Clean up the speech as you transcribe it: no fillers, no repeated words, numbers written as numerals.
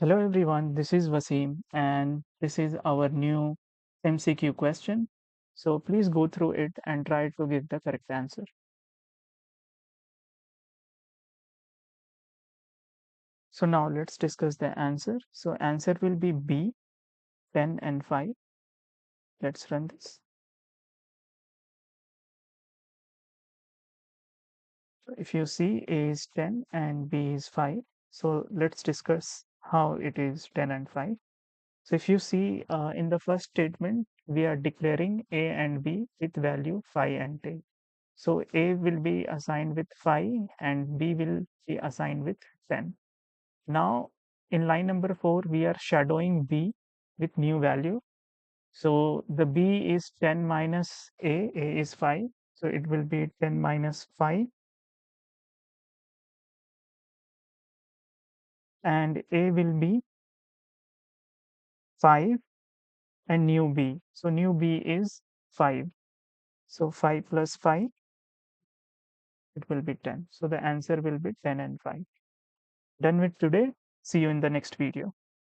Hello everyone, this is Wasim and this is our new MCQ question. So please go through it and try to give the correct answer. So now let's discuss the answer. So answer will be B, 10 and 5. Let's run this. So if you see A is 10 and B is 5. So let's discuss how it is 10 and 5. So if you see in the first statement, we are declaring A and B with value 5 and 10. So A will be assigned with 5 and B will be assigned with 10. Now in line number 4, we are shadowing B with new value. So the B is 10 minus A is 5. So it will be 10 minus 5 and A will be 5 and new B. So new B is 5. So 5 plus 5, it will be 10. So the answer will be 10 and 5. Done with today. See you in the next video.